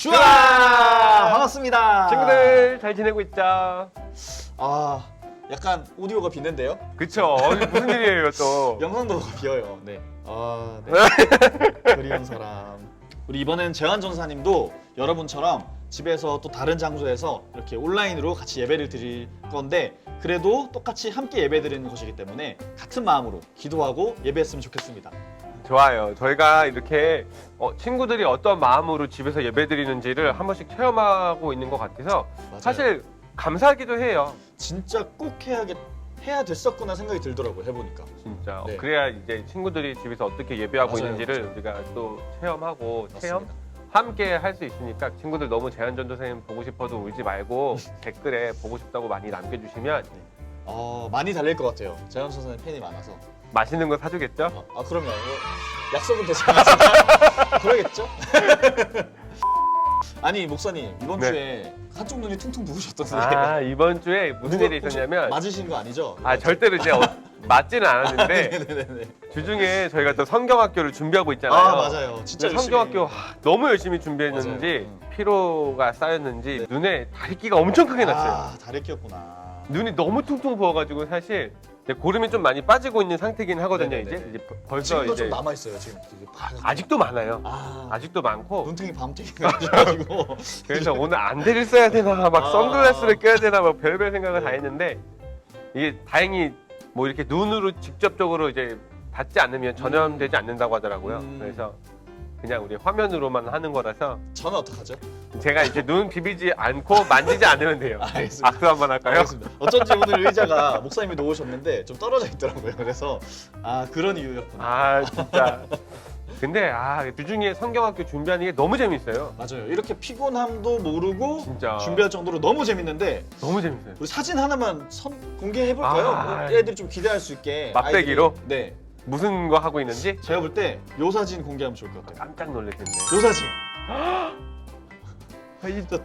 슈아! 반갑습니다. 친구들 잘 지내고 있죠? 아, 약간 오디오가 비는데요? 그쵸? 이게 무슨 일이에요 또? 영상도 비어요. 네. 아, 네. 그리운 사람. 우리 이번엔 재환 전사님도 여러분처럼 집에서 또 다른 장소에서 이렇게 온라인으로 같이 예배를 드릴 건데 그래도 똑같이 함께 예배 드리는 것이기 때문에 같은 마음으로 기도하고 예배했으면 좋겠습니다. 좋아요. 저희가 이렇게 친구들이 어떤 마음으로 집에서 예배 드리는지를 한 번씩 체험하고 있는 것 같아서 맞아요. 사실 감사하기도 해요. 진짜 꼭 해야 됐었구나 생각이 들더라고요. 해보니까. 진짜. 네. 그래야 이제 친구들이 집에서 어떻게 예배하고 맞아요, 있는지를 맞아요. 우리가 또 체험하고 체험? 맞습니다. 함께 할 수 있으니까 친구들 너무 재한전도 선생님 보고 싶어도 울지 말고 댓글에 보고 싶다고 많이 남겨주시면 많이 달릴 것 같아요. 재환 선사님 팬이 많아서. 맛있는 거 사주겠죠? 그럼요. 약속은 되지 않았을까? 그러겠죠? 아니 목사님 이번 네. 주에 한쪽 눈이 퉁퉁 부으셨던데 이번 주에 무슨 일이 있었냐면 맞으신 거 아니죠? 절대로 이제 맞지는 않았는데 네네네. 주중에 저희가 또 성경학교를 준비하고 있잖아요. 맞아요. 진짜 근데 열심히. 성경학교 너무 열심히 준비했는지 맞아요. 피로가 쌓였는지 네. 눈에 다리끼가 엄청 크게 났어요. 다리 끼었구나. 눈이 너무 퉁퉁 부어가지고 사실 이제 고름이 좀 많이 빠지고 있는 상태긴 하거든요. 네네네. 이제 벌써 지금도 이제 좀 남아 있어요. 지금 되게 아직도 많아요. 아, 아직도 많고 눈탱이 밤탱이가지고 그래서 오늘 안대를 써야 되나 막 아. 선글라스를 껴야 되나 막 별별 생각을 다 네. 했는데 이게 다행히 뭐 이렇게 눈으로 직접적으로 이제 닿지 않으면 전염되지 않는다고 하더라고요. 그래서 그냥 우리 화면으로만 하는 거라서 저는 어떡하죠? 제가 이제 눈 비비지 않고 만지지 않으면 돼요. 알겠습니다. 악수 한번 할까요? 알겠습니다. 어쩐지 오늘 의자가 목사님이 놓으셨는데 좀 떨어져 있더라고요. 그래서 그런 이유였구나. 진짜. 근데 주중에 성경학교 준비하는 게 너무 재밌어요. 맞아요. 이렇게 피곤함도 모르고 진짜. 준비할 정도로 너무 재밌는데 너무 재밌어요. 우리 사진 하나만 공개해 볼까요? 애들이 좀 기대할 수 있게. 막대기로? 아이들이. 네. 무슨 거 하고 있는지 제가 볼 때 요 사진 공개하면 좋을 것 같아요. 깜짝 놀랄 텐데. 요 사진.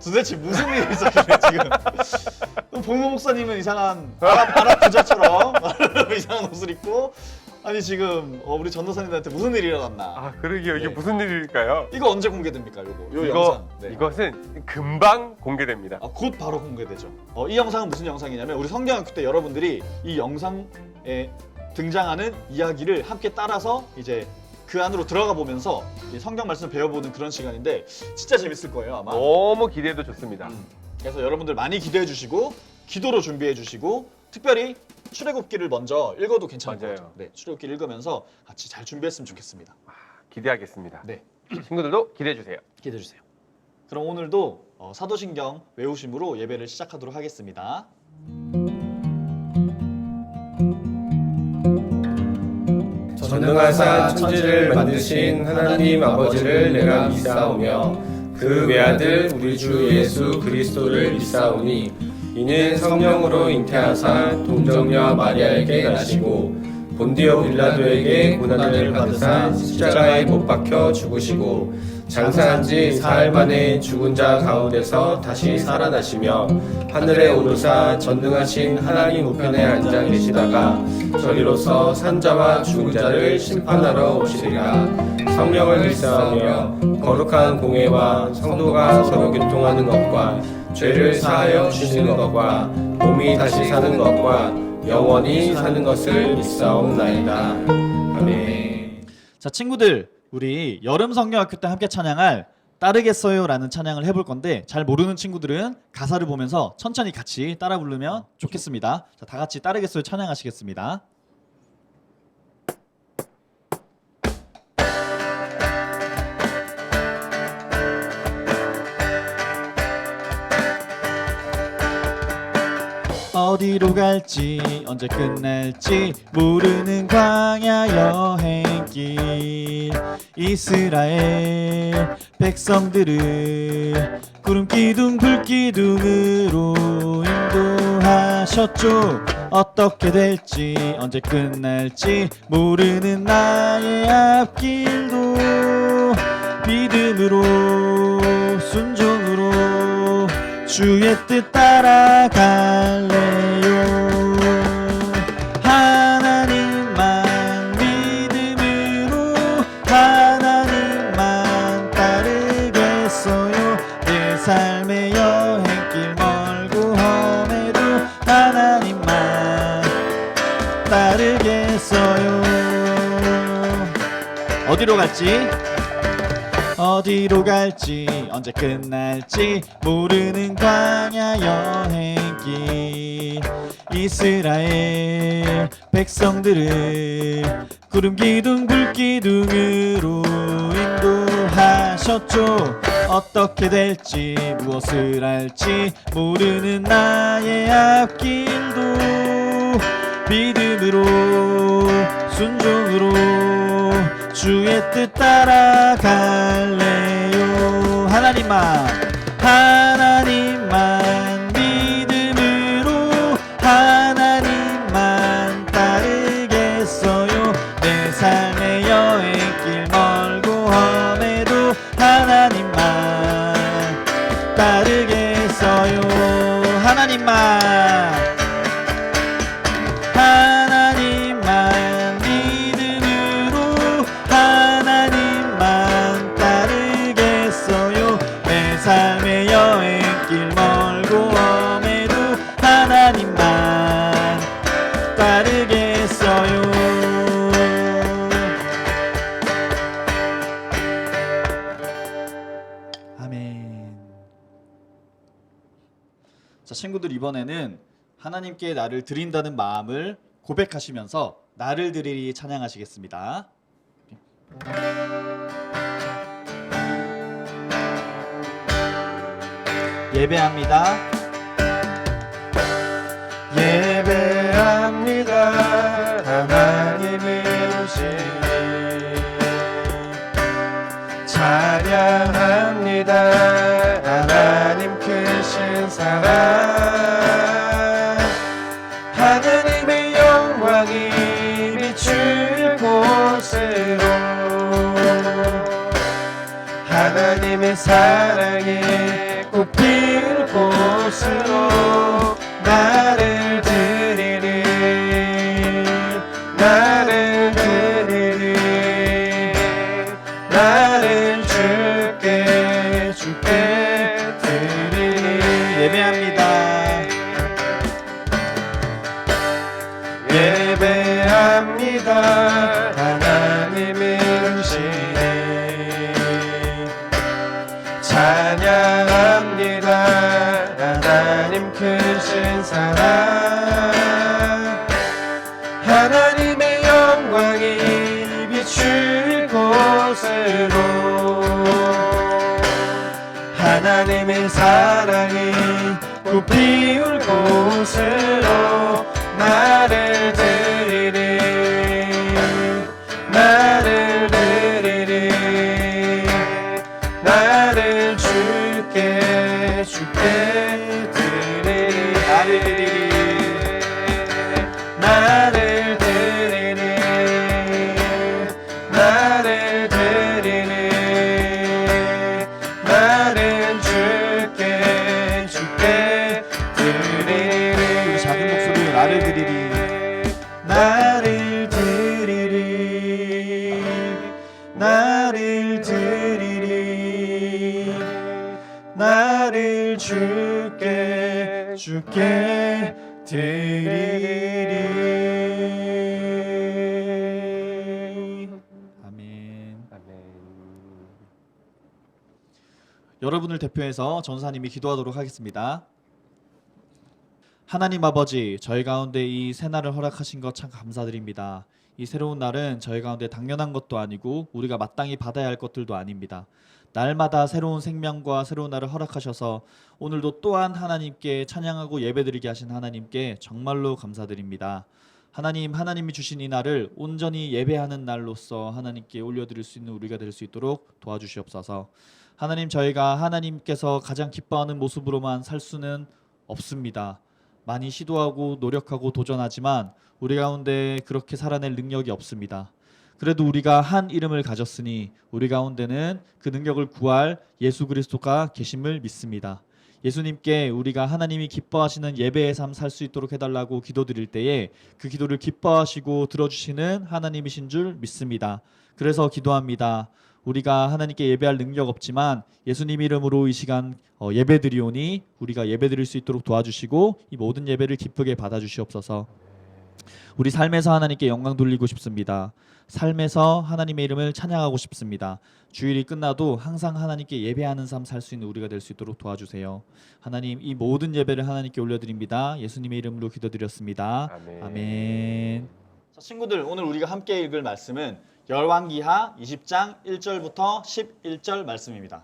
도대체 무슨 일이 있었길래 지금 봉모 목사님은 이상한 아랍 부자처럼 이상한 옷을 입고 아니 지금 우리 전도사님한테 무슨 일이 일어났나? 그러게요. 이게 네. 무슨 일일까요? 이거 언제 공개됩니까? 요 영상. 네. 이것은 금방 공개됩니다. 곧 바로 공개되죠. 이 영상은 무슨 영상이냐면 우리 성경학교 때 여러분들이 이 영상에 등장하는 이야기를 함께 따라서 이제 그 안으로 들어가 보면서 이 성경 말씀을 배워보는 그런 시간인데 진짜 재밌을 거예요 아마. 너무 기대도 좋습니다. 그래서 여러분들 많이 기대해 주시고 기도로 준비해 주시고 특별히 출애굽기를 먼저 읽어도 괜찮을 것 맞아요. 같아요. 네, 출애굽기 읽으면서 같이 잘 준비했으면 좋겠습니다. 기대하겠습니다. 네, 친구들도 기대해 주세요. 기대해 주세요. 그럼 오늘도 사도신경 외우심으로 예배를 시작하도록 하겠습니다. 전능하사 천지를 만드신 하나님 아버지를 내가 믿사오며 그 외아들 우리 주 예수 그리스도를 믿사오니 이는 성령으로 잉태하사 동정녀 마리아에게 나시고 본디오 빌라도에게 고난을 받으사 십자가에 못 박혀 죽으시고 장사한 지 사흘 만에 죽은 자 가운데서 다시 살아나시며 하늘에 오르사 전능하신 하나님 우편에 앉아 계시다가 저리로서 산자와 죽은 자를 심판하러 오시리라. 성령을 믿사오며 거룩한 공회와 성도가 서로 교통하는 것과 죄를 사하여 주시는 것과 몸이 다시 사는 것과 영원히 사는 것을 믿사옵나이다. 아멘. 자 친구들 우리 여름 성경학교 때 함께 찬양할 따르겠어요 라는 찬양을 해볼 건데 잘 모르는 친구들은 가사를 보면서 천천히 같이 따라 부르면 좋겠습니다. 자, 다 같이 따르겠어요 찬양하시겠습니다. 어디로 갈지 언제 끝날지 모르는 광야 여행길 이스라엘 백성들을 구름기둥 불기둥으로 인도하셨죠. 어떻게 될지 언제 끝날지 모르는 나의 앞길도 믿음으로 순종으로 주의 뜻 따라갈래요. 하나님만 믿음으로 하나님만 따르겠어요. 삶의 여행길 멀고 험해도 하나님만 따르겠어요. 어디로 갈지 언제 끝날지 모르는 광야 여행길, 이스라엘 백성들을 구름 기둥 불 기둥으로 인도하셨죠. 어떻게 될지 무엇을 할지 모르는 나의 앞길도 믿음으로 순종으로 주의 뜻 따라갈래요. 하나님만 믿음으로 하나님만 따르겠어요. 내 삶의 여행길 멀고 험해도 하나님만 따르겠어요. 하나님만 믿음으로 하나님만 따르겠어요. 내 삶의 여행길 멀고 험해도 하나님만 따르겠어요. 아멘. 자, 친구들, 이번에는 하나님께 나를 드린다는 마음을 고백하시면서 나를 드리리 찬양하시겠습니다. 예배합니다. 예배합니다. 하나님의 오신 찬양합니다. 하나님 크신 사랑, 하나님의 영광이 비출 곳으로, 하나님의 사랑이 꽃필 곳으로 나를 드리리, 나를 드리리, 나를 주께 드리리. 예배합니다. 예배합니다. 하나님의 음식에 찬양합니다. 하나님 크신 사랑, 하나님의 영광이 비출 곳으로, 하나님의 사랑이 꽃피울 곳으로 나를 드리리, 나를 드리리, 나를 주께 드리리, 나를 드리리, 나를 드리리, 나를 주께 드리리. 우리 작은 목소리로 나를 드리리, 나를 드리리, 나를 드리리, 나를 주께 드리리. 아멘. 아멘. 여러분을 대표해서 전사님이 기도하도록 하겠습니다. 하나님 아버지, 저희 가운데 이 새날을 허락하신 것 참 감사드립니다. 이 새로운 날은 저희 가운데 당연한 것도 아니고 우리가 마땅히 받아야 할 것들도 아닙니다. 날마다 새로운 생명과 새로운 날을 허락하셔서 오늘도 또한 하나님께 찬양하고 예배드리게 하신 하나님께 정말로 감사드립니다. 하나님이 주신 이 날을 온전히 예배하는 날로서 하나님께 올려드릴 수 있는 우리가 될 수 있도록 도와주시옵소서. 하나님, 저희가 하나님께서 가장 기뻐하는 모습으로만 살 수는 없습니다. 많이 시도하고 노력하고 도전하지만 우리 가운데 그렇게 살아낼 능력이 없습니다. 그래도 우리가 한 이름을 가졌으니 우리 가운데는 그 능력을 구할 예수 그리스도가 계심을 믿습니다. 예수님께 우리가 하나님이 기뻐하시는 예배의 삶 살 수 있도록 해달라고 기도드릴 때에 그 기도를 기뻐하시고 들어주시는 하나님이신 줄 믿습니다. 그래서 기도합니다. 우리가 하나님께 예배할 능력 없지만 예수님 이름으로 이 시간 예배드리오니 우리가 예배드릴 수 있도록 도와주시고 이 모든 예배를 기쁘게 받아주시옵소서. 우리 삶에서 하나님께 영광 돌리고 싶습니다. 삶에서 하나님의 이름을 찬양하고 싶습니다. 주일이 끝나도 항상 하나님께 예배하는 삶 살 수 있는 우리가 될 수 있도록 도와주세요. 하나님, 이 모든 예배를 하나님께 올려드립니다. 예수님의 이름으로 기도드렸습니다. 아멘. 아멘. 자, 친구들, 오늘 우리가 함께 읽을 말씀은 열왕기하 20장 1절부터 11절 말씀입니다.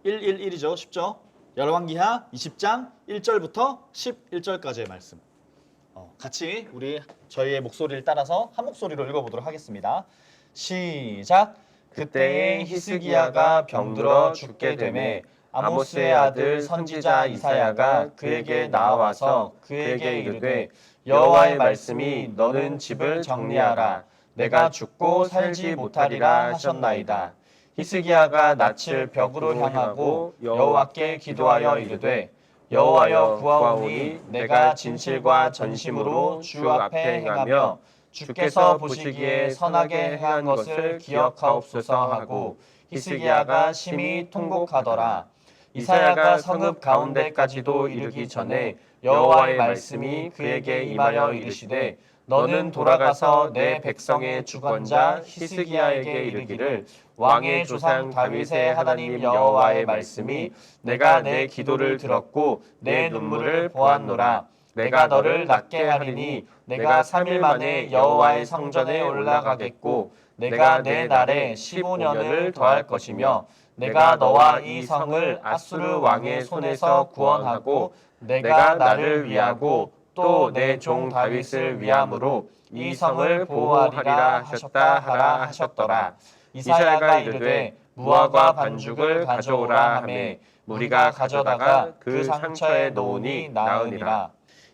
111이죠. 쉽죠? 열왕기하 20장 1절부터 11절까지의 말씀. 같이 저희의 목소리를 따라서 한 목소리로 읽어보도록 하겠습니다. 시작. 그때에 히스기야가 병들어 죽게 되매 아모스의 아들 선지자 이사야가 그에게 나와서 그에게 이르되 여호와의 말씀이 너는 집을 정리하라. 내가 죽고 살지 못하리라 하셨나이다. 히스기야가 낯을 벽으로 향하고 여호와께 기도하여 이르되 여호와여 구하오니 내가 진실과 전심으로 주 앞에 행하며 주께서 보시기에 선하게 행한 것을 기억하옵소서 하고 히스기야가 심히 통곡하더라. 이사야가 성읍 가운데까지도 이르기 전에 여호와의 말씀이 그에게 임하여 이르시되 너는 돌아가서 내 백성의 주권자 히스기야에게 이르기를 왕의 조상 다윗의 하나님 여호와의 말씀이 내가 내 기도를 들었고 내 눈물을 보았노라. 내가 너를 낫게 하리니 내가 3일 만에 여호와의 성전에 올라가겠고 내가 내 날에 15년을 더할 것이며 내가 너와 이 성을 아수르 왕의 손에서 구원하고 내가 나를 위하고 또 내 종 다윗을 위함으로 이 성을 보호하리라 하셨다 하라 하셨더라. 이사야가 이르되 무화과 반죽을 가져오라 하매 무리가 가져다가 그 상처에 놓으니 나으니라.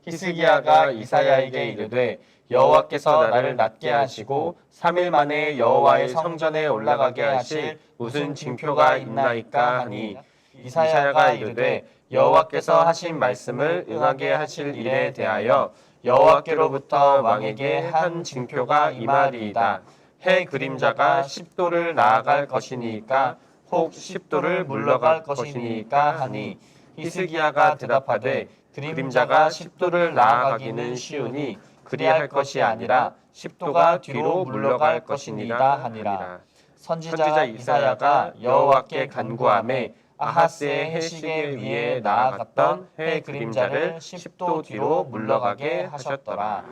히스기야가 이사야에게 이르되 여호와께서 나를 낫게 하시고 3일 만에 여호와의 성전에 올라가게 하실 무슨 징표가 있나이까 하니 이사야가 이르되 여호와께서 하신 말씀을 응하게 하실 일에 대하여 여호와께로부터 왕에게 한 징표가 임하리이다. 해 그림자가 10도를 나아갈 것이니까 혹 10도를 물러갈 것이니까 하니 히스기야가 대답하되 그림자가 10도를 나아가기는 쉬우니 그리할 것이 아니라 10도가 뒤로 물러갈 것이니이다 하니라. 선지자 이사야가 여호와께 간구하매 아하스의 해시계 위에 나아갔던 해 그림자를 10도 뒤로 물러가게 하셨더라.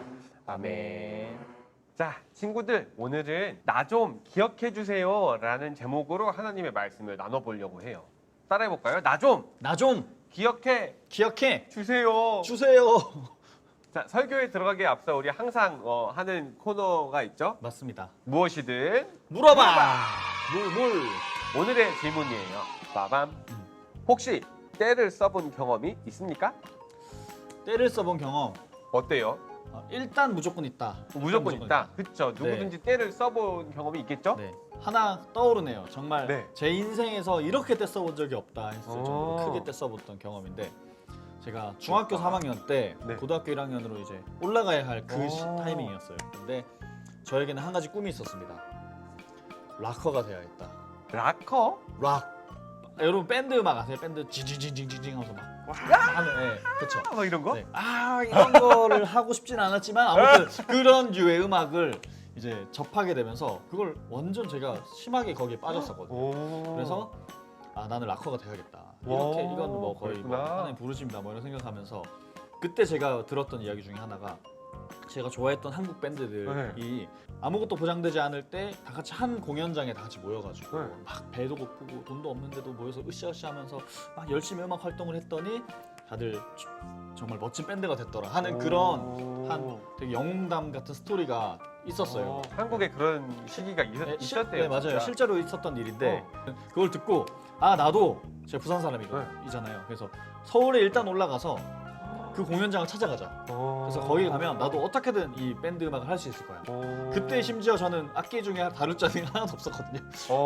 아멘. 자, 친구들, 오늘은 나 좀 기억해 주세요 라는 제목으로 하나님의 말씀을 나눠보려고 해요. 따라해볼까요? 나 좀 기억해 주세요. 자, 설교에 들어가기에 앞서 우리 항상 하는 코너가 있죠? 맞습니다. 무엇이든 물어봐. 물. 오늘의 질문이에요. 빠밤. 혹시 때를 써본 경험이 있습니까? 때를 써본 경험. 어때요? 일단 무조건 있다. 무조건 있다. 그렇죠. 누구든지 때를 써본 경험이 있겠죠? 네. 하나 떠오르네요. 정말 네. 제 인생에서 이렇게 때 써본 적이 없다 했을 정도로 오. 크게 때 써봤던 경험인데 제가 중학교 3학년 때 네. 고등학교 1학년으로 이제 올라가야 할 그 오. 타이밍이었어요. 근데 저에게는 한 가지 꿈이 있었습니다. 락커가 되어야겠다. 락커? 락. 여러분 밴드 음악 아세요? 밴드 징징징징징 하면서 막 하는, 네, 그렇죠. 뭐 이런 거? 네. 이런 거를 하고 싶진 않았지만 아무튼 그런 류의 음악을 이제 접하게 되면서 그걸 완전 제가 심하게 거기에 빠졌었거든요. 오. 그래서 나는 락커가 되어야겠다. 오, 이건 뭐 거의 뭐 그렇구나. 하나님 부르심이다 뭐 이런 생각하면서 그때 제가 들었던 이야기 중에 하나가 제가 좋아했던 한국 밴드들이 아무것도 보장되지 않을 때 다 같이 한 공연장에 다 같이 모여가지고 네. 막 배도 고프고 돈도 없는데도 모여서 으쌰으쌰하면서 막 열심히 음악 활동을 했더니 다들 정말 멋진 밴드가 됐더라 하는 그런 한 되게 영웅담 같은 스토리가 있었어요. 한국에 그런 시기가 있었대요. 네, 맞아요. 진짜. 실제로 있었던 일인데 그걸 듣고 나도 제가 부산 네. 사람이잖아요. 그래서 서울에 일단 올라가서 그 공연장을 찾아가자. 그래서 거기 가면 나도 어떻게든 이 밴드 음악을 할 수 있을 거야. 그때 심지어 저는 악기 중에 다룰 자신이 하나도 없었거든요.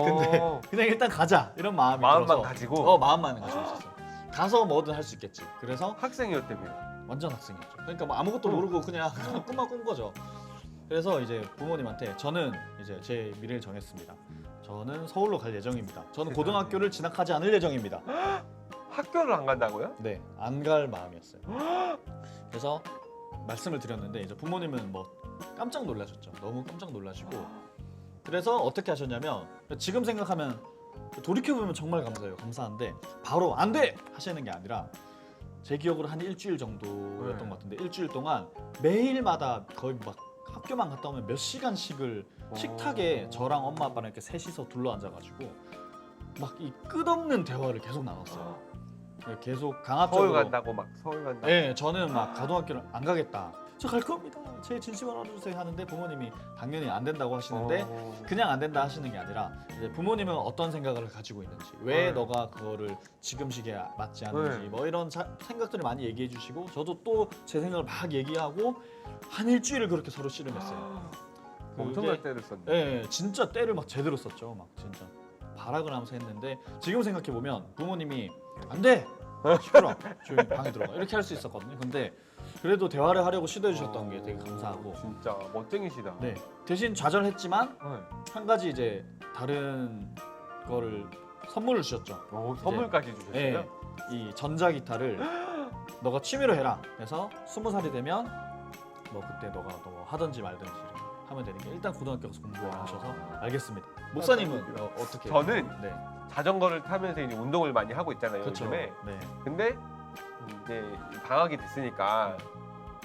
근데 그냥 일단 가자 이런 마음이 마음만 들어서 가지고 마음만 가지고 있었어요. 가서 뭐든 할 수 있겠지. 그래서 학생이었다며. 완전 학생이었죠. 그러니까 뭐 아무것도 모르고 그냥 꿈만 꾼 거죠. 그래서 이제 부모님한테 저는 이제 제 미래를 정했습니다. 저는 서울로 갈 예정입니다. 저는 고등학교를 진학하지 않을 예정입니다. 학교를 안 간다고요? 네, 안 갈 마음이었어요. 그래서 말씀을 드렸는데 이제 부모님은 뭐 깜짝 놀라셨죠. 너무 깜짝 놀라시고 그래서 어떻게 하셨냐면 지금 생각하면 돌이켜보면 정말 감사해요. 감사한데 바로 안 돼! 하시는 게 아니라 제 기억으로 한 일주일 정도였던 네. 것 같은데 일주일 동안 매일마다 거의 막 학교만 갔다 오면 몇 시간씩을 식탁에 저랑 엄마 아빠랑 이렇게 셋이서 둘러앉아가지고 막 이 끝없는 대화를 계속 나눴어요. 계속 강압적으로. 서울 간다고 막 서울 간다. 네, 저는 막 고등학교를 안 가겠다. 저 갈 겁니다. 제 진심을 알아주세요 하는데 부모님이 당연히 안 된다고 하시는데 그냥 안 된다 하시는 게 아니라 이제 부모님은 어떤 생각을 가지고 있는지 왜 네. 너가 그거를 지금 시기에 맞지 않는지 네. 뭐 이런 생각들을 많이 얘기해 주시고 저도 또 제 생각을 막 얘기하고 한 일주일을 그렇게 서로 씨름했어요. 엄청난 때를 썼네. 네, 진짜 때를 막 제대로 썼죠. 막 진짜 발악을 하면서 했는데 지금 생각해 보면 부모님이 안 돼. 시끄러. 조용히 방에 들어가. 이렇게 할 수 있었거든요. 근데 그래도 대화를 하려고 시도해 주셨던 게 되게 감사하고. 진짜 멋쟁이시다. 네. 대신 좌절했지만 네. 한 가지 이제 다른 거를 선물을 주셨죠. 선물까지 주셨어요? 네. 이 전자 기타를 너가 취미로 해라. 그래서 20살이 되면 뭐 그때 너가 뭐 하든지 말든지 하면 되니까 일단 고등학교 가서 공부를 하셔서 알겠습니다. 목사님은 어떻게? 저는 네. 자전거를 타면서 이제 운동을 많이 하고 있잖아요. 그렇죠. 요즘에. 네. 근데 이제 방학이 됐으니까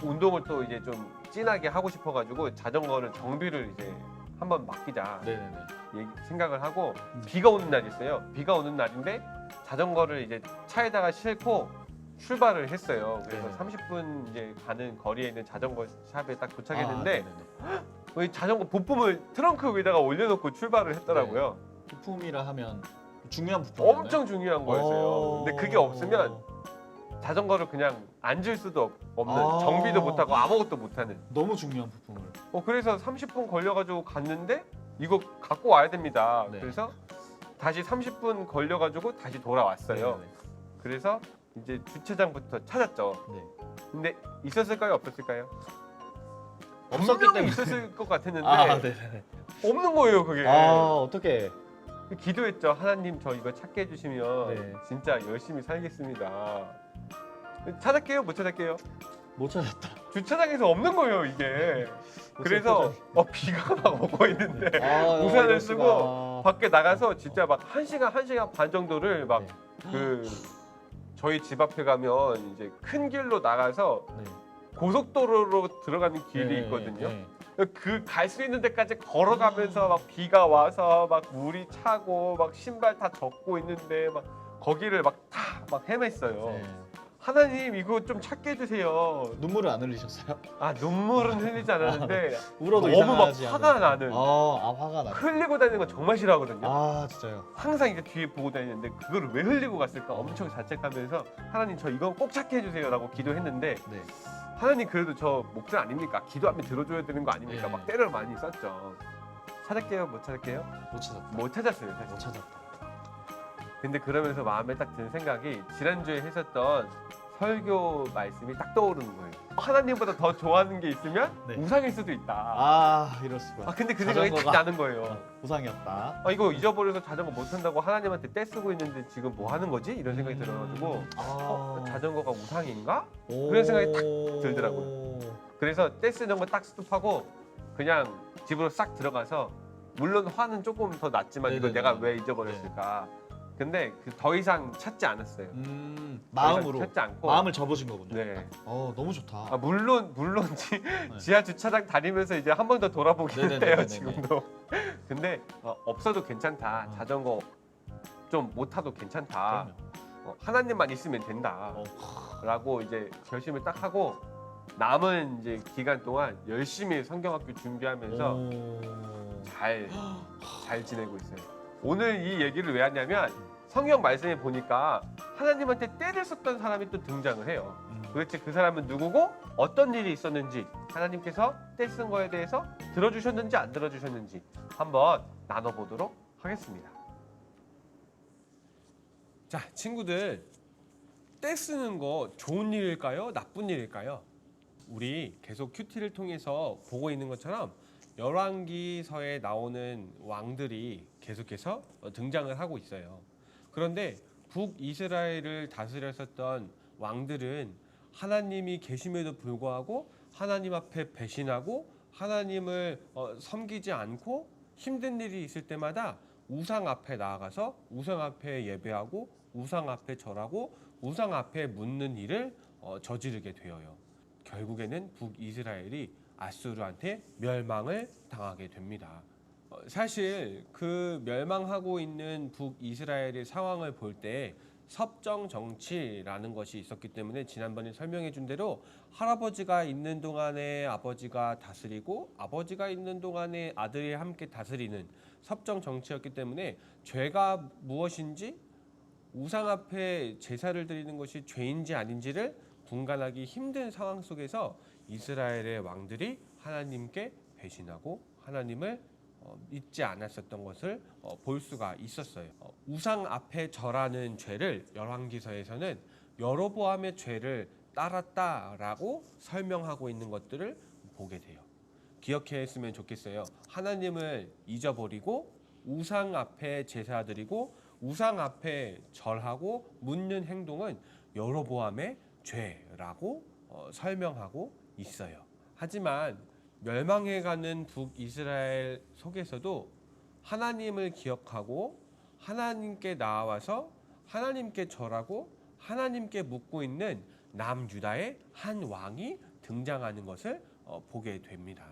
운동을 또 이제 좀 진하게 하고 싶어가지고 자전거를 정비를 이제 한번 맡기자 네네네. 생각을 하고 비가 오는 날이 있어요. 비가 오는 날인데 자전거를 이제 차에다가 싣고 출발을 했어요. 그래서 네. 30분 이제 가는 거리에 있는 자전거 샵에 딱 도착했는데 네네네. 이 자전거 부품을 트렁크 위에다가 올려놓고 출발을 했더라고요. 부품이라 하면 중요한 부품. 엄청 중요한 거였어요. 근데 그게 없으면 자전거를 그냥 앉을 수도 없는 아. 정비도 못하고 아무것도 못하는. 너무 중요한 부품을. 그래서 30분 걸려가지고 갔는데 이거 갖고 와야 됩니다. 네. 그래서 다시 30분 걸려가지고 다시 돌아왔어요. 네네네. 그래서 이제 주차장부터 찾았죠. 네. 근데 있었을까요? 없었을까요? 없었기 분명히 때문에. 있었을 것 같았는데 아, 네네. 없는 거예요, 그게. 아, 어떻게? 기도했죠. 하나님 저 이거 찾게 해주시면 네. 진짜 열심히 살겠습니다. 찾을게요? 못 찾을게요? 못 찾았다. 주차장에서 없는 거예요, 이게. 그래서 비가 막 오고 있는데 우산을 이럴 쓰고 수가. 밖에 나가서 진짜 막 1시간 반 정도를 막 네. 그 저희 집 앞에 가면 이제 큰 길로 나가서 네. 고속도로로 들어가는 길이 네, 있거든요. 네. 그 갈 수 있는 데까지 걸어가면서 막 비가 와서 막 물이 차고 막 신발 다 젖고 있는데 막 거기를 막 다 막 헤맸어요. 네. 하나님 이거 좀 찾게 해주세요. 눈물을 안 흘리셨어요? 눈물은 흘리지 않았는데 울어도 너무 막 이상하지 화가 않아요? 나는. 화가 나. 흘리고 다니는 거 정말 싫어하거든요. 진짜요. 항상 이제 뒤에 보고 다니는데 그거를 왜 흘리고 갔을까 엄청 자책하면서 하나님 저 이거 꼭 찾게 해주세요라고 기도했는데 네. 하나님 그래도 저 목자 아닙니까? 기도하면 들어줘야 되는 거 아닙니까? 네. 막 때를 많이 썼죠. 찾을게요? 못 찾을게요? 못 찾았다. 못 찾았어요 못 사실. 찾았다. 근데 그러면서 마음에 딱 드는 생각이 지난주에 했었던 설교 말씀이 딱 떠오르는 거예요. 하나님보다 더 좋아하는 게 있으면 네. 우상일 수도 있다. 이럴 수가. 근데 그 생각이 딱 자전거가- 나는 거예요. 우상이었다. 이거 잊어버려서 자전거 못 탄다고 하나님한테 떼쓰고 있는데 지금 뭐 하는 거지? 이런 생각이 들어가지고 자전거가 우상인가? 그런 생각이 딱 들더라고요. 그래서 떼쓰는 거 딱 스톱하고 그냥 집으로 싹 들어가서 물론 화는 조금 더 났지만 이거 네네네. 내가 왜 잊어버렸을까? 근데 더 이상 찾지 않았어요. 마음으로 찾지 않고 마음을 접으신 거군요. 네. 너무 좋다. 물론 지하 주차장 다니면서 이제 한 번 더 돌아보긴 네네네네네. 해요 지금도. 근데 없어도 괜찮다. 자전거 좀 못 타도 괜찮다. 그럼요. 하나님만 있으면 된다. 라고 이제 결심을 딱 하고 남은 이제 기간 동안 열심히 성경학교 준비하면서 잘 지내고 있어요. 오늘 이 얘기를 왜 하냐면 성경 말씀에 보니까 하나님한테 때를 썼던 사람이 또 등장을 해요. 도대체 그 사람은 누구고 어떤 일이 있었는지 하나님께서 때 쓴 거에 대해서 들어주셨는지 안 들어주셨는지 한번 나눠보도록 하겠습니다. 자, 친구들, 때 쓰는 거 좋은 일일까요? 나쁜 일일까요? 우리 계속 큐티를 통해서 보고 있는 것처럼 열왕기서에 나오는 왕들이 계속해서 등장을 하고 있어요. 그런데 북이스라엘을 다스렸었던 왕들은 하나님이 계심에도 불구하고 하나님 앞에 배신하고 하나님을 섬기지 않고 힘든 일이 있을 때마다 우상 앞에 나아가서 우상 앞에 예배하고 우상 앞에 절하고 우상 앞에 묻는 일을 저지르게 되어요. 결국에는 북이스라엘이 아수르한테 멸망을 당하게 됩니다. 사실 그 멸망하고 있는 북이스라엘의 상황을 볼 때 섭정 정치라는 것이 있었기 때문에 지난번에 설명해 준 대로 할아버지가 있는 동안에 아버지가 다스리고 아버지가 있는 동안에 아들이 함께 다스리는 섭정 정치였기 때문에 죄가 무엇인지 우상 앞에 제사를 드리는 것이 죄인지 아닌지를 분간하기 힘든 상황 속에서 이스라엘의 왕들이 하나님께 배신하고 하나님을 믿지 않았었던 것을 볼 수가 있었어요. 우상 앞에 절하는 죄를 열왕기서에서는 여로보암의 죄를 따랐다라고 설명하고 있는 것들을 보게 돼요. 기억했으면 좋겠어요. 하나님을 잊어버리고 우상 앞에 제사드리고 우상 앞에 절하고 묻는 행동은 여로보암의 죄라고 설명하고 있어요. 하지만 멸망해가는 북이스라엘 속에서도 하나님을 기억하고 하나님께 나아와서 하나님께 절하고 하나님께 묻고 있는 남유다의 한 왕이 등장하는 것을 보게 됩니다.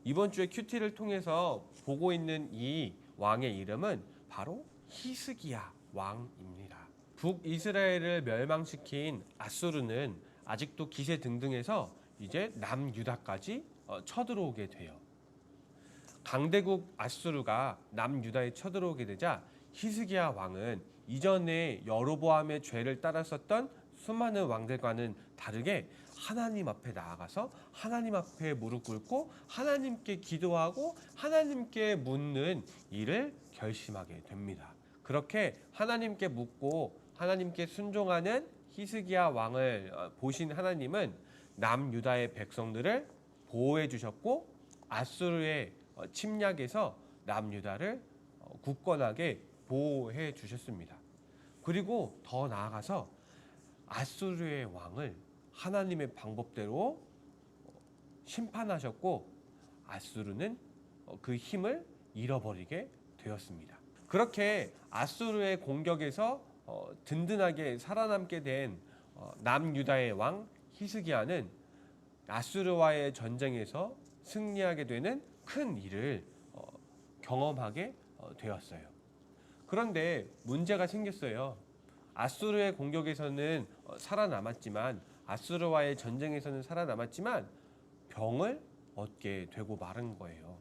이번 주에 큐티를 통해서 보고 있는 이 왕의 이름은 바로 히스기야 왕입니다. 북이스라엘을 멸망시킨 아수르는 아직도 기세등등해서 이제 남유다까지 쳐들어오게 돼요. 강대국 아수르가 남유다에 쳐들어오게 되자 히스기야 왕은 이전에 여로보암의 죄를 따랐었던 수많은 왕들과는 다르게 하나님 앞에 나아가서 하나님 앞에 무릎 꿇고 하나님께 기도하고 하나님께 묻는 일을 결심하게 됩니다. 그렇게 하나님께 묻고 하나님께 순종하는 히스기야 왕을 보신 하나님은 남유다의 백성들을 보호해 주셨고 아수르의 침략에서 남유다를 굳건하게 보호해 주셨습니다. 그리고 더 나아가서 아수르의 왕을 하나님의 방법대로 심판하셨고 아수르는 그 힘을 잃어버리게 되었습니다. 그렇게 아수르의 공격에서 든든하게 살아남게 된 남유다의 왕 히스기야는 아수르와의 전쟁에서 승리하게 되는 큰 일을 경험하게 되었어요. 그런데 문제가 생겼어요. 아수르의 공격에서는 살아남았지만 아수르와의 전쟁에서는 살아남았지만 병을 얻게 되고 마른 거예요.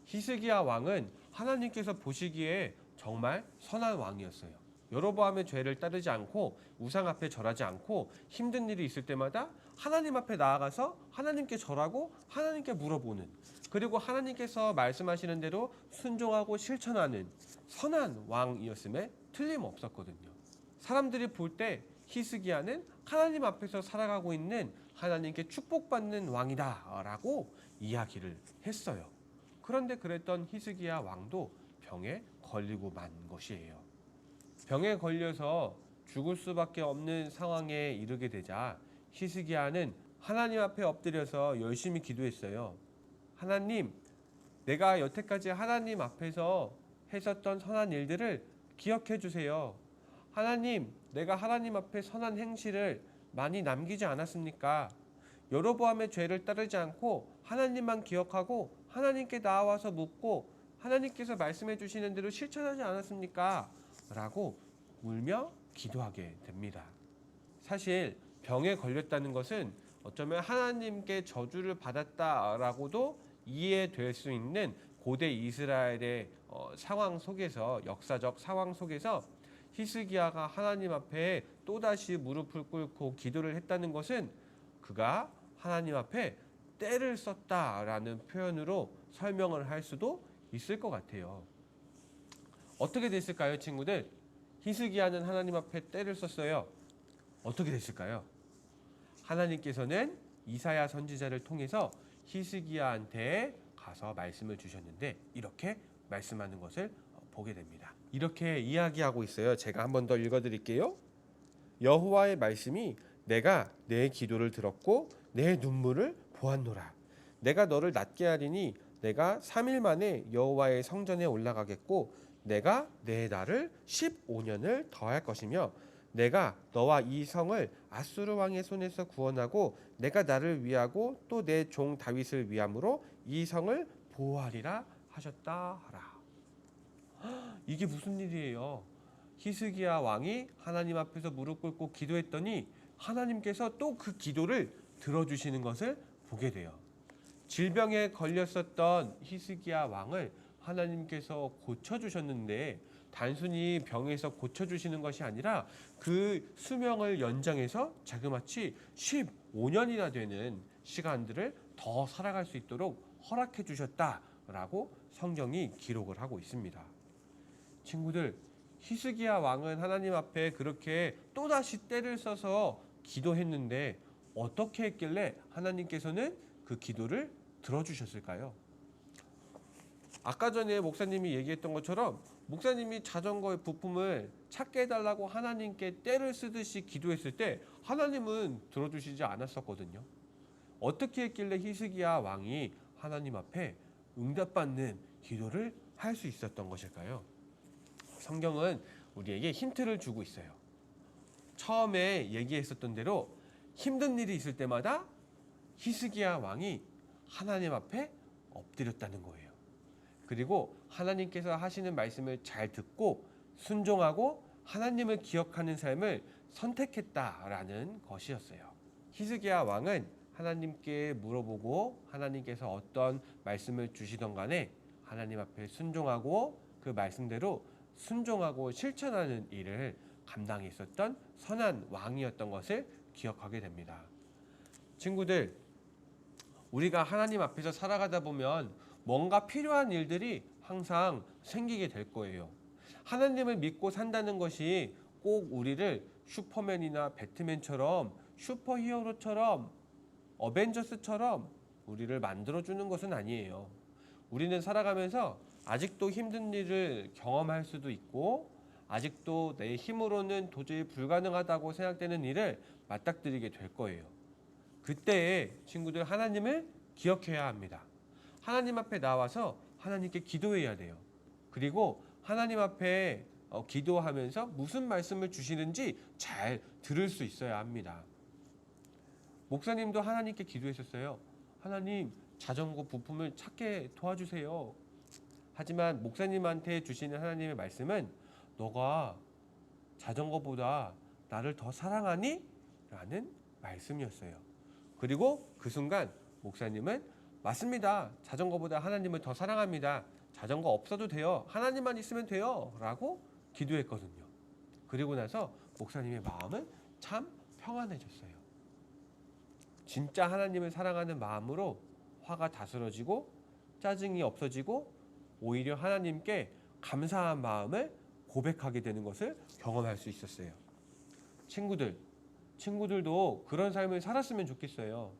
히스기야 왕은 하나님께서 보시기에 정말 선한 왕이었어요. 여로보암의 죄를 따르지 않고 우상 앞에 절하지 않고 힘든 일이 있을 때마다 하나님 앞에 나아가서 하나님께 절하고 하나님께 물어보는, 그리고 하나님께서 말씀하시는 대로 순종하고 실천하는 선한 왕이었음에 틀림없었거든요. 사람들이 볼 때 히스기야는 하나님 앞에서 살아가고 있는 하나님께 축복받는 왕이다 라고 이야기를 했어요. 그런데 그랬던 히스기야 왕도 병에 걸리고 만 것이에요. 병에 걸려서 죽을 수밖에 없는 상황에 이르게 되자 히스기야는 하나님 앞에 엎드려서 열심히 기도했어요. 하나님, 내가 여태까지 하나님 앞에서 했었던 선한 일들을 기억해 주세요. 하나님, 내가 하나님 앞에 선한 행실을 많이 남기지 않았습니까? 여로보암의 죄를 따르지 않고 하나님만 기억하고 하나님께 나아와서 묻고 하나님께서 말씀해 주시는 대로 실천하지 않았습니까? 라고 울며 기도하게 됩니다. 사실 병에 걸렸다는 것은 어쩌면 하나님께 저주를 받았다라고도 이해될 수 있는 고대 이스라엘의 상황 속에서, 역사적 상황 속에서 히스기야가 하나님 앞에 또다시 무릎을 꿇고 기도를 했다는 것은 그가 하나님 앞에 때를 썼다라는 표현으로 설명을 할 수도 있을 것 같아요. 어떻게 됐을까요, 친구들? 히스기야는 하나님 앞에 때를 썼어요. 어떻게 됐을까요? 하나님께서는 이사야 선지자를 통해서 히스기야한테 가서 말씀을 주셨는데 이렇게 말씀하는 것을 보게 됩니다. 이렇게 이야기하고 있어요. 제가 한 번 더 읽어드릴게요. 여호와의 말씀이 내가 내 기도를 들었고 내 눈물을 보았노라. 내가 너를 낫게 하리니 내가 3일 만에 여호와의 성전에 올라가겠고 내가 내 날을 15년을 더할 것이며 내가 너와 이 성을 아수르 왕의 손에서 구원하고 내가 나를 위하고 또 내 종 다윗을 위함으로 이 성을 보호하리라 하셨다 하라. 이게 무슨 일이에요? 히스기야 왕이 하나님 앞에서 무릎 꿇고 기도했더니 하나님께서 또 그 기도를 들어주시는 것을 보게 돼요. 질병에 걸렸었던 히스기야 왕을 하나님께서 고쳐주셨는데 단순히 병에서 고쳐주시는 것이 아니라 그 수명을 연장해서 자그마치 15년이나 되는 시간들을 더 살아갈 수 있도록 허락해 주셨다라고 성경이 기록을 하고 있습니다. 친구들, 히스기야 왕은 하나님 앞에 그렇게 또다시 때를 써서 기도했는데 어떻게 했길래 하나님께서는 그 기도를 들어주셨을까요? 아까 전에 목사님이 얘기했던 것처럼 목사님이 자전거의 부품을 찾게 해달라고 하나님께 떼를 쓰듯이 기도했을 때 하나님은 들어주시지 않았었거든요. 어떻게 했길래 히스기야 왕이 하나님 앞에 응답받는 기도를 할 수 있었던 것일까요? 성경은 우리에게 힌트를 주고 있어요. 처음에 얘기했었던 대로 힘든 일이 있을 때마다 히스기야 왕이 하나님 앞에 엎드렸다는 거예요. 그리고 하나님께서 하시는 말씀을 잘 듣고 순종하고 하나님을 기억하는 삶을 선택했다라는 것이었어요. 히스기야 왕은 하나님께 물어보고 하나님께서 어떤 말씀을 주시던 간에 하나님 앞에 순종하고 그 말씀대로 순종하고 실천하는 일을 감당했었던 선한 왕이었던 것을 기억하게 됩니다. 친구들, 우리가 하나님 앞에서 살아가다 보면 뭔가 필요한 일들이 항상 생기게 될 거예요. 하나님을 믿고 산다는 것이 꼭 우리를 슈퍼맨이나 배트맨처럼 슈퍼히어로처럼 어벤져스처럼 우리를 만들어주는 것은 아니에요. 우리는 살아가면서 아직도 힘든 일을 경험할 수도 있고 아직도 내 힘으로는 도저히 불가능하다고 생각되는 일을 맞닥뜨리게 될 거예요. 그때 친구들 하나님을 기억해야 합니다. 하나님 앞에 나와서 하나님께 기도해야 돼요. 그리고 하나님 앞에 기도하면서 무슨 말씀을 주시는지 잘 들을 수 있어야 합니다. 목사님도 하나님께 기도했었어요. 하나님, 자전거 부품을 찾게 도와주세요. 하지만 목사님한테 주시는 하나님의 말씀은 너가 자전거보다 나를 더 사랑하니? 라는 말씀이었어요. 그리고 그 순간 목사님은 맞습니다. 자전거보다 하나님을 더 사랑합니다. 자전거 없어도 돼요. 하나님만 있으면 돼요. 라고 기도했거든요. 그리고 나서 목사님의 마음은 참 평안해졌어요. 진짜 하나님을 사랑하는 마음으로 화가 다스러지고 짜증이 없어지고 오히려 하나님께 감사한 마음을 고백하게 되는 것을 경험할 수 있었어요. 친구들도 그런 삶을 살았으면 좋겠어요.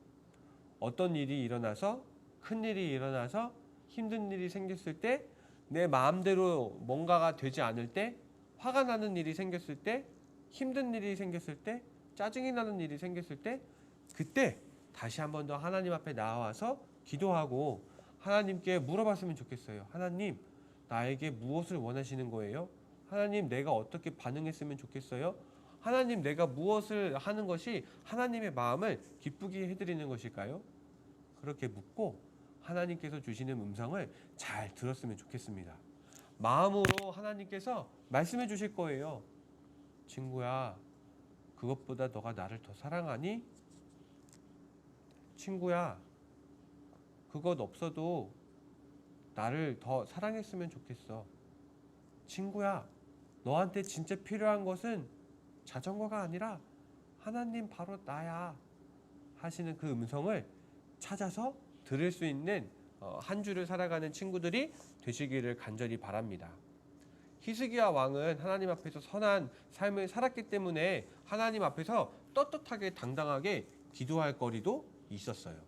어떤 일이 일어나서 큰 일이 일어나서 힘든 일이 생겼을 때 내 마음대로 뭔가가 되지 않을 때 화가 나는 일이 생겼을 때 힘든 일이 생겼을 때 짜증이 나는 일이 생겼을 때 그때 다시 한 번 더 하나님 앞에 나와서 기도하고 하나님께 물어봤으면 좋겠어요. 하나님, 나에게 무엇을 원하시는 거예요? 하나님, 내가 어떻게 반응했으면 좋겠어요? 하나님, 내가 무엇을 하는 것이 하나님의 마음을 기쁘게 해드리는 것일까요? 그렇게 묻고 하나님께서 주시는 음성을 잘 들었으면 좋겠습니다. 마음으로 하나님께서 말씀해 주실 거예요. 친구야, 그것보다 너가 나를 더 사랑하니? 친구야, 그것 없어도 나를 더 사랑했으면 좋겠어. 친구야, 너한테 진짜 필요한 것은 자전거가 아니라 하나님 바로 나야 하시는 그 음성을 찾아서 들을 수 있는 한 주를 살아가는 친구들이 되시기를 간절히 바랍니다. 히스기야 왕은 하나님 앞에서 선한 삶을 살았기 때문에 하나님 앞에서 떳떳하게 당당하게 기도할 거리도 있었어요.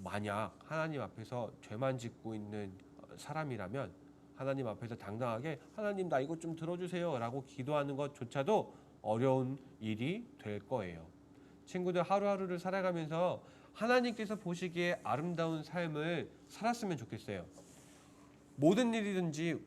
만약 하나님 앞에서 죄만 짓고 있는 사람이라면 하나님 앞에서 당당하게 하나님 나 이것 좀 들어주세요 라고 기도하는 것조차도 어려운 일이 될 거예요. 친구들, 하루하루를 살아가면서 하나님께서 보시기에 아름다운 삶을 살았으면 좋겠어요. 모든 일이든지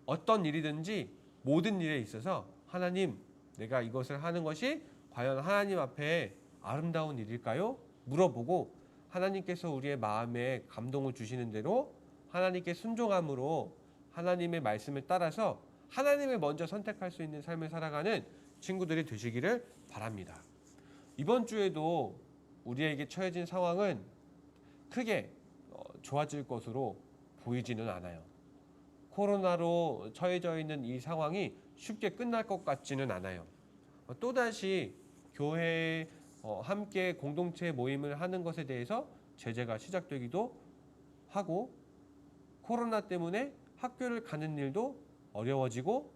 어떤 일이든지 모든 일에 있어서 하나님, 내가 이것을 하는 것이 과연 하나님 앞에 아름다운 일일까요? 물어보고 하나님께서 우리의 마음에 감동을 주시는 대로 하나님께 순종함으로 하나님의 말씀을 따라서 하나님을 먼저 선택할 수 있는 삶을 살아가는 친구들이 되시기를 바랍니다. 이번 주에도 우리에게 처해진 상황은 크게 좋아질 것으로 보이지는 않아요. 코로나로 처해져 있는 이 상황이 쉽게 끝날 것 같지는 않아요. 또다시 교회에 함께 공동체 모임을 하는 것에 대해서 제재가 시작되기도 하고, 코로나 때문에 학교를 가는 일도 어려워지고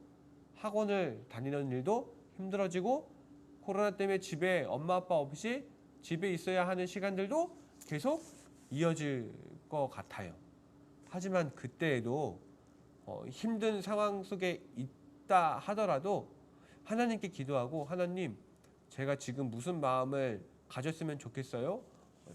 학원을 다니는 일도 힘들어지고 코로나 때문에 집에 엄마 아빠 없이 집에 있어야 하는 시간들도 계속 이어질 것 같아요. 하지만 그때에도 힘든 상황 속에 있다 하더라도 하나님께 기도하고 하나님, 제가 지금 무슨 마음을 가졌으면 좋겠어요?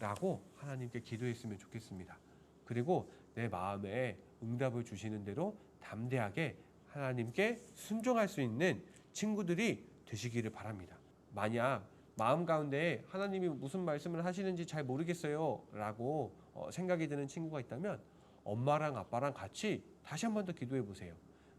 라고 하나님께 기도했으면 좋겠습니다. 그리고 내 마음에 응답을 주시는 대로 담대하게 하나님께 순종할 수 있는 친구들이 되시기를 바랍니다. 만약 마음 가운데 하나님이 무슨 말씀을 하시는지 잘 모르겠어요 라고 생각이 드는 친구가 있다면 엄마랑 아빠랑 같이 다시 한 번 더 기도해 보세요.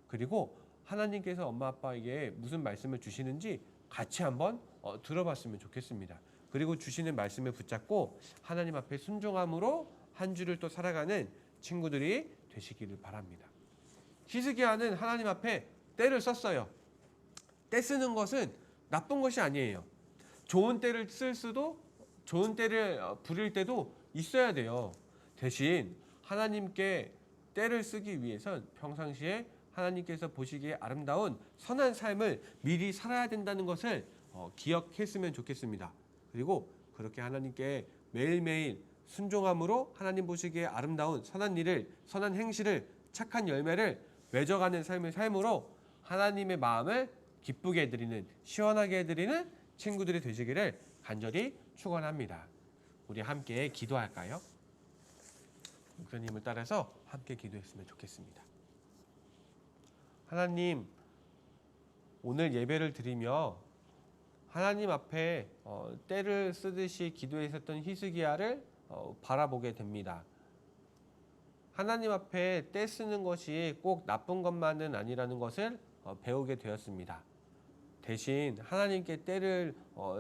그리고 하나님께서 엄마 아빠에게 무슨 말씀을 주시는지 같이 한번 들어봤으면 좋겠습니다. 그리고 주시는 말씀을 붙잡고 하나님 앞에 순종함으로 한 주를 또 살아가는 친구들이 되시기를 바랍니다. 히스기야는 하나님 앞에 때를 썼어요. 때 쓰는 것은 나쁜 것이 아니에요. 좋은 때를 쓸 수도, 좋은 때를 부릴 때도 있어야 돼요. 대신 하나님께 때를 쓰기 위해선 평상시에 하나님께서 보시기에 아름다운 선한 삶을 미리 살아야 된다는 것을 기억했으면 좋겠습니다. 그리고 그렇게 하나님께 매일매일 순종함으로 하나님 보시기에 아름다운 선한 일을, 선한 행실을, 착한 열매를 맺어가는 삶을 삶으로 하나님의 마음을 기쁘게 해드리는, 시원하게 해드리는 친구들이 되시기를 간절히 축원합니다. 우리 함께 기도할까요? 목사님을 따라서 함께 기도했으면 좋겠습니다. 하나님, 오늘 예배를 드리며 하나님 앞에 때를 쓰듯이 기도했었던 히스기야를 바라보게 됩니다. 하나님 앞에 때 쓰는 것이 꼭 나쁜 것만은 아니라는 것을 배우게 되었습니다. 대신 하나님께 때를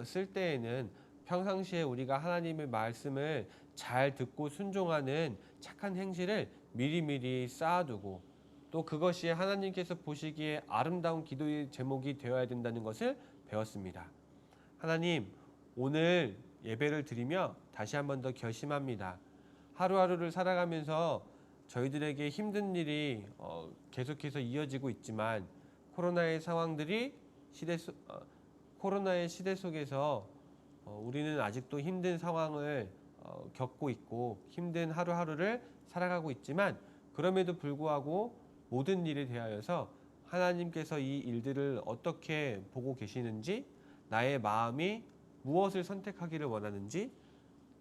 쓸 때에는 평상시에 우리가 하나님의 말씀을 잘 듣고 순종하는 착한 행실을 미리미리 쌓아두고 또 그것이 하나님께서 보시기에 아름다운 기도의 제목이 되어야 된다는 것을 배웠습니다. 하나님, 오늘 예배를 드리며 다시 한 번 더 결심합니다. 하루하루를 살아가면서 저희들에게 힘든 일이 계속해서 이어지고 있지만 코로나의 상황들이 코로나의 시대 속에서 우리는 아직도 힘든 상황을 겪고 있고 힘든 하루하루를 살아가고 있지만 그럼에도 불구하고 모든 일에 대하여서 하나님께서 이 일들을 어떻게 보고 계시는지, 나의 마음이 무엇을 선택하기를 원하는지,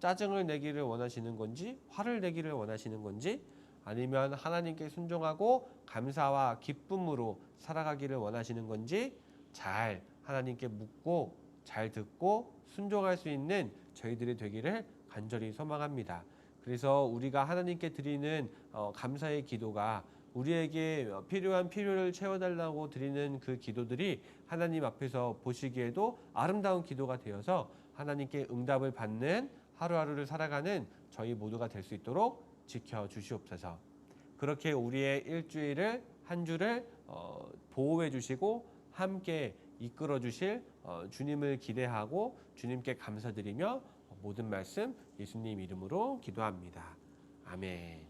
짜증을 내기를 원하시는 건지, 화를 내기를 원하시는 건지, 아니면 하나님께 순종하고 감사와 기쁨으로 살아가기를 원하시는 건지 잘 하나님께 묻고 잘 듣고 순종할 수 있는 저희들이 되기를 간절히 소망합니다. 그래서 우리가 하나님께 드리는 감사의 기도가 우리에게 필요한 필요를 채워달라고 드리는 그 기도들이 하나님 앞에서 보시기에도 아름다운 기도가 되어서 하나님께 응답을 받는 하루하루를 살아가는 저희 모두가 될 수 있도록 지켜주시옵소서. 그렇게 우리의 일주일을, 한 주를 보호해 주시고 함께 이끌어 주실 주님을 기대하고 주님께 감사드리며 모든 말씀 예수님 이름으로 기도합니다. 아멘.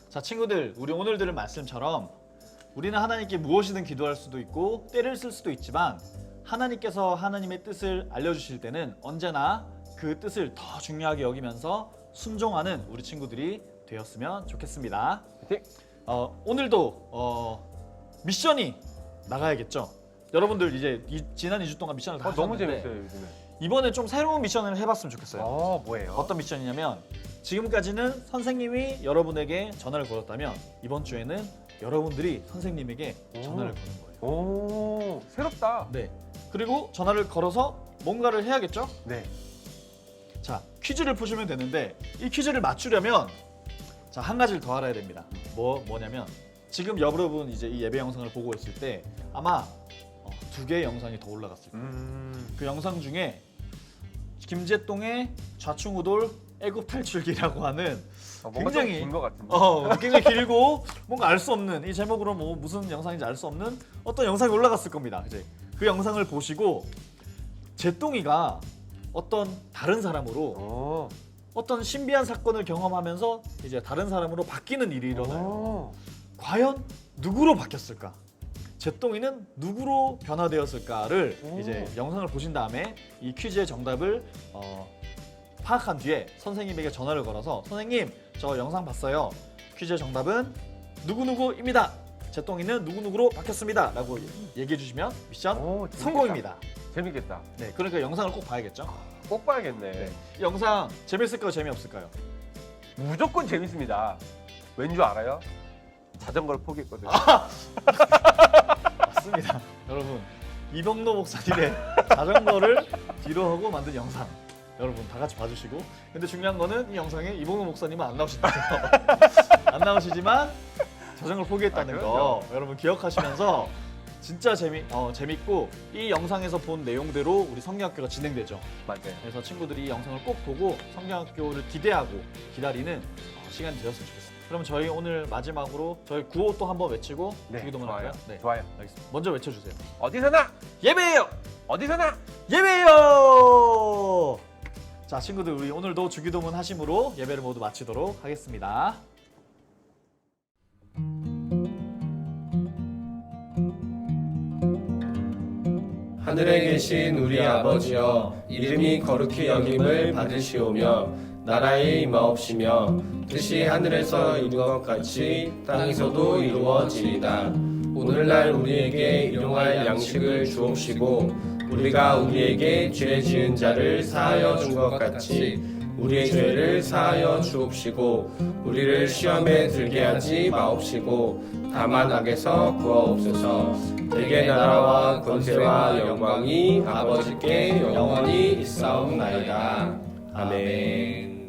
자, 친구들, 우리 오늘 들은 말씀처럼 우리는 하나님께 무엇이든 기도할 수도 있고 때를 쓸 수도 있지만 하나님께서 하나님의 뜻을 알려주실 때는 언제나 그 뜻을 더 중요하게 여기면서 순종하는 우리 친구들이 되었으면 좋겠습니다. 화이팅! 오늘도 미션이 나가야겠죠. 여러분들 이제 지난 2주 동안 미션을 다 너무 하셨는데 재밌어요 요즘에. 이번에 좀 새로운 미션을 해봤으면 좋겠어요. 뭐예요? 어떤 미션이냐면 지금까지는 선생님이 여러분에게 전화를 걸었다면 이번 주에는 여러분들이 선생님에게 전화를 거는 거예요. 오, 새롭다. 네. 그리고 전화를 걸어서 뭔가를 해야겠죠? 네. 자, 퀴즈를 푸시면 되는데 이 퀴즈를 맞추려면 자, 한 가지를 더 알아야 됩니다. 뭐냐면 지금 여러분 이제 이 예배 영상을 보고 있을 때 아마 2개의 영상이 더 올라갔을 거예요. 그 영상 중에 김재동의 좌충우돌 애굽 탈출기라고 하는 뭔가 굉장히 긴것 같은데. 굉장히 길고 뭔가 알 수 없는 이 제목으로 뭐 무슨 영상인지 알 수 없는 어떤 영상이 올라갔을 겁니다. 이제 그 영상을 보시고 재동이가 어떤 다른 사람으로 어떤 신비한 사건을 경험하면서 이제 다른 사람으로 바뀌는 일이 일어나요. 과연 누구로 바뀌었을까? 재동이는 누구로 변화되었을까를 이제 영상을 보신 다음에 이 퀴즈의 정답을 파악한 뒤에 선생님에게 전화를 걸어서 선생님 저 영상 봤어요. 퀴즈의 정답은 누구누구입니다. 재동이는 누구누구로 바뀌었습니다. 라고 얘기해 주시면 미션 재밌겠다. 성공입니다. 재밌겠다. 네, 그러니까 영상을 꼭 봐야겠죠. 꼭 봐야겠네. 네. 이 영상 재밌을까요? 재미없을까요? 무조건 재밌습니다. 왠 줄 알아요? 자전거를 포기했거든요. 맞습니다. 여러분 이병로 목사님의 자전거를 뒤로 하고 만든 영상 여러분 다 같이 봐주시고 근데 중요한 거는 이 영상에 이병로 목사님은 안 나오신다는 거 안 나오시지만 자전거를 포기했다는 거 여러분 기억하시면서 진짜 재밌고 이 영상에서 본 내용대로 우리 성경학교가 진행되죠. 맞아요. 그래서 친구들이 이 영상을 꼭 보고 성경학교를 기대하고 기다리는 시간이 되었으면 좋겠습니다. 그럼 저희 오늘 마지막으로 저희 구호 또 한번 외치고 주기도문 좋아요. 할까요? 네, 좋아요. 알겠습니다. 먼저 외쳐주세요. 어디서나 예배예요. 어디서나 예배예요. 자, 친구들 우리 오늘도 주기도문 하심으로 예배를 모두 마치도록 하겠습니다. 하늘에 계신 우리 아버지여 이름이 거룩히 여김을 받으시오며 나라의 임하옵시며 뜻이 하늘에서 이룬 것 같이 땅에서도 이루어지이다. 오늘날 우리에게 일용할 양식을 주옵시고 우리가 우리에게 죄 지은 자를 사하여 준 것 같이 우리의 죄를 사하여 주옵시고 우리를 시험에 들게 하지 마옵시고 다만 악에서 구하옵소서. 대개 나라와 권세와 영광이 아버지께 영원히 있사옵나이다. 아멘.